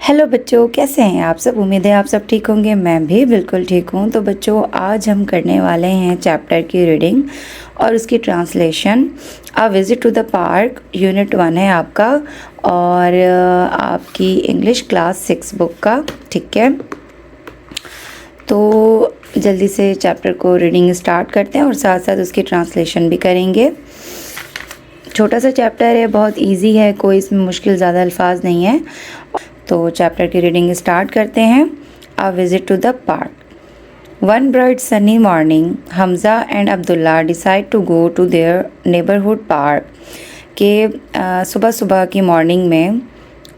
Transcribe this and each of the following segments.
Hello बच्चों, कैसे हैं आप सब। उम्मीद है आप सब ठीक होंगे। मैं भी बिल्कुल ठीक हूँ। तो बच्चों, आज हम करने वाले हैं चैप्टर की रीडिंग और उसकी translation. A visit to the park unit 1 है आपका, और आपकी इंग्लिश क्लास 6 बुक का। ठीक है, तो जल्दी से चैप्टर को रीडिंग स्टार्ट करते हैं और साथ साथ उसकी ट्रांसलेशन भी करेंगे। छोटा सा चैप्टर है, बहुत इजी है, कोई इसमें मुश्किल ज़्यादा अल्फाज नहीं है। तो चैप्टर की रीडिंग स्टार्ट करते हैं। A visit to the park. One bright sunny morning, Hamza and Abdullah decide to go to their neighbourhood park. के सुबह सुबह की मॉर्निंग में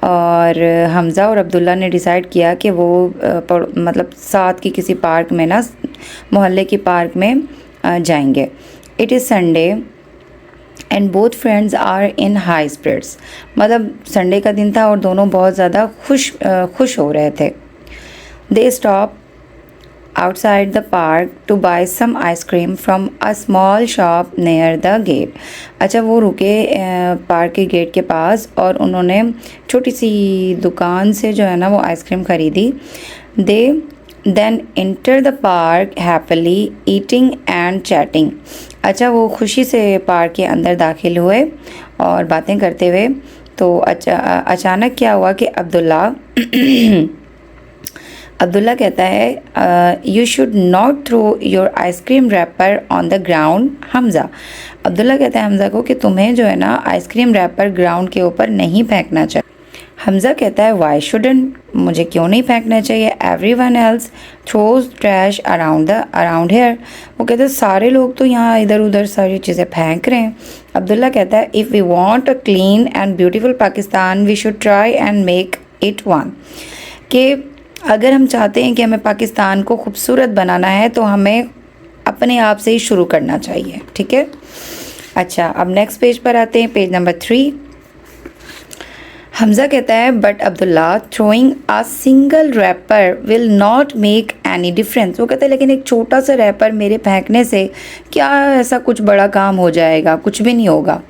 और हमज़ा और अब्दुल्ला ने डिसाइड किया कि वो मतलब साथ की किसी पार्क में ना, मोहल्ले की पार्क में जाएंगे। It is Sunday and both friends are in high spirits. मतलब संडे का दिन था और दोनों बहुत ज़्यादा खुश हो रहे थे। They stop outside the park to buy some ice cream from a small shop near the gate. अच्छा, वो रुके पार्क के गेट के पास और उन्होंने छोटी सी दुकान से जो है ना वो आइसक्रीम ख़रीदी। They then enter the park happily eating and chatting. अच्छा, वो खुशी से पार्क के अंदर दाखिल हुए और बातें करते हुए। तो अचानक क्या हुआ कि अब्दुल्ला कहता है, you should not throw your ice cream wrapper on the ground Hamza. Abdullah कहता है हमज़ा को कि तुम्हें जो है ना आइसक्रीम रैपर ग्राउंड के ऊपर नहीं फेंकना चाहिए। हमज़ा कहता है वाई शुडंट, मुझे क्यों नहीं फेंकना चाहिए। Every one else throws trash around hair. वो कहते हैं सारे लोग तो यहाँ इधर उधर सारी चीज़ें फेंक रहे हैं। अब्दुल्ला कहता है if we want a clean and beautiful Pakistan we should try and make it one. कि अगर हम चाहते हैं कि हमें पाकिस्तान को खूबसूरत बनाना है तो हमें अपने आप से ही शुरू करना चाहिए। ठीक है, अच्छा अब नेक्स्ट पेज पर आते हैं, पेज नंबर 3। हमज़ा कहता है but Abdullah throwing a single wrapper will not make any difference. वो कहता है लेकिन एक छोटा सा रैपर मेरे फेंकने से क्या ऐसा कुछ बड़ा काम हो जाएगा, कुछ भी नहीं होगा।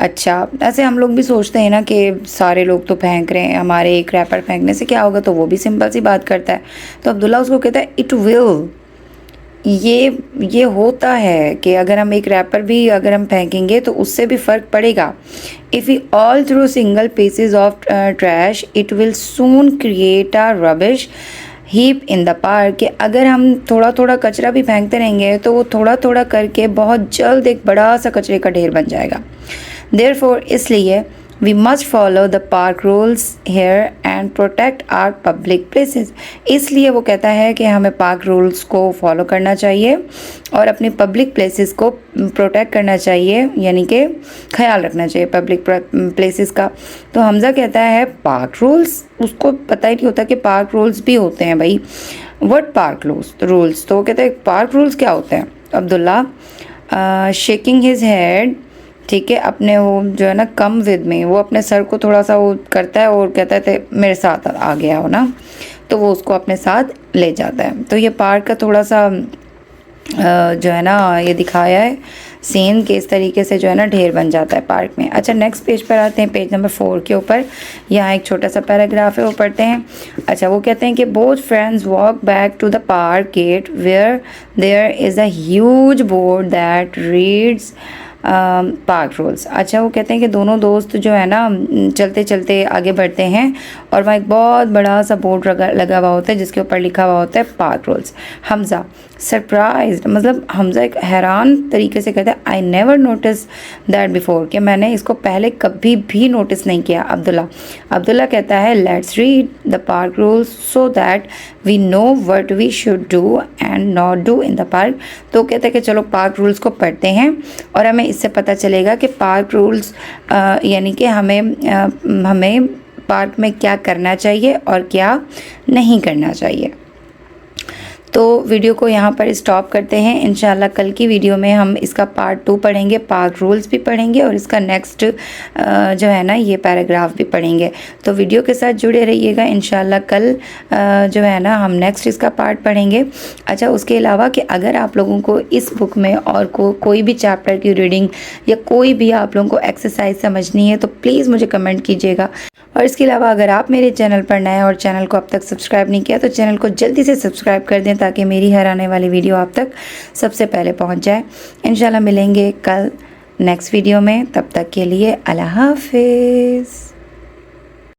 अच्छा, ऐसे हम लोग भी सोचते हैं ना कि सारे लोग तो फेंक रहे हैं, हमारे एक रैपर फेंकने से क्या होगा, तो वो भी सिंपल सी बात करता है। तो अब्दुल्ला उसको कहता है इट विल, ये होता है कि अगर हम एक रैपर भी अगर हम फेंकेंगे तो उससे भी फ़र्क पड़ेगा। If we all throw single pieces of trash it will soon create a rubbish heap in the park. कि अगर हम थोड़ा थोड़ा कचरा भी फेंकते रहेंगे तो वो थोड़ा थोड़ा करके बहुत जल्द एक बड़ा सा कचरे का ढेर बन जाएगा। देयरफॉर इसलिए we must follow the park rules here and protect our public places. इसलिए वो कहता है कि हमें पार्क रूल्स को फॉलो करना चाहिए और अपनी पब्लिक प्लेसेस को प्रोटेक्ट करना चाहिए, यानी कि ख्याल रखना चाहिए पब्लिक प्लेसेस का। तो हमज़ा कहता है पार्क रूल्स, उसको पता ही नहीं होता कि पार्क रूल्स भी होते हैं भाई। व्हाट पार्क रूल्स, तो वो कहते हैं पार्क रूल्स क्या होते हैं। अब्दुल्ला शेकिंग हिज हेड, ठीक है, अपने वो जो है ना कम विद में वो अपने सर को थोड़ा सा वो करता है और कहता है मेरे साथ आ गया हो ना, तो वो उसको अपने साथ ले जाता है। तो ये पार्क का थोड़ा सा जो है ना ये दिखाया है सीन कि इस तरीके से जो है ना ढेर बन जाता है पार्क में। अच्छा, नेक्स्ट पेज पर आते हैं, पेज नंबर 4 के ऊपर। यहाँ एक छोटा सा पैराग्राफ है, वो पढ़ते हैं। अच्छा, वो कहते हैं कि both friends walk back to the park gate where there is a huge board that reads park rules. अच्छा, वो कहते हैं कि दोनों दोस्त जो है ना चलते चलते आगे बढ़ते हैं और वहाँ एक बहुत बड़ा सा बोर्ड लगा हुआ होता है जिसके ऊपर लिखा हुआ होता है पार्क रूल्स। हमज़ा सरप्राइज्ड, मतलब हमज़ा एक हैरान तरीके से कहता है I never notice that before, कि मैंने इसको पहले कभी भी नोटिस नहीं किया। अब्दुल्ला कहता है let's read the park rules so that we know what we should do and not do in the park. तो कहते हैं कि चलो पार्क रूल्स को पढ़ते हैं और हमें इससे पता चलेगा कि पार्क रूल्स यानी कि हमें पार्क में क्या करना चाहिए और क्या नहीं करना चाहिए। तो वीडियो को यहाँ पर स्टॉप करते हैं। इंशाल्लाह कल की वीडियो में हम इसका पार्ट 2 पढ़ेंगे, पार्क रूल्स भी पढ़ेंगे और इसका नेक्स्ट जो है ना ये पैराग्राफ भी पढ़ेंगे। तो वीडियो के साथ जुड़े रहिएगा। इंशाल्लाह कल जो है ना हम नेक्स्ट इसका पार्ट पढ़ेंगे। अच्छा, उसके अलावा कि अगर आप लोगों को इस बुक में और कोई भी चैप्टर की रीडिंग या कोई भी आप लोगों को एक्सरसाइज समझनी है तो प्लीज़ मुझे कमेंट कीजिएगा। और इसके अलावा अगर आप मेरे चैनल पर नए हैं और चैनल को अब तक सब्सक्राइब नहीं किया तो चैनल को जल्दी से सब्सक्राइब कर दें ताकि मेरी हर आने वाली वीडियो आप तक सबसे पहले पहुंच जाए। इंशाल्लाह मिलेंगे कल नेक्स्ट वीडियो में, तब तक के लिए अल्लाह हाफिज़।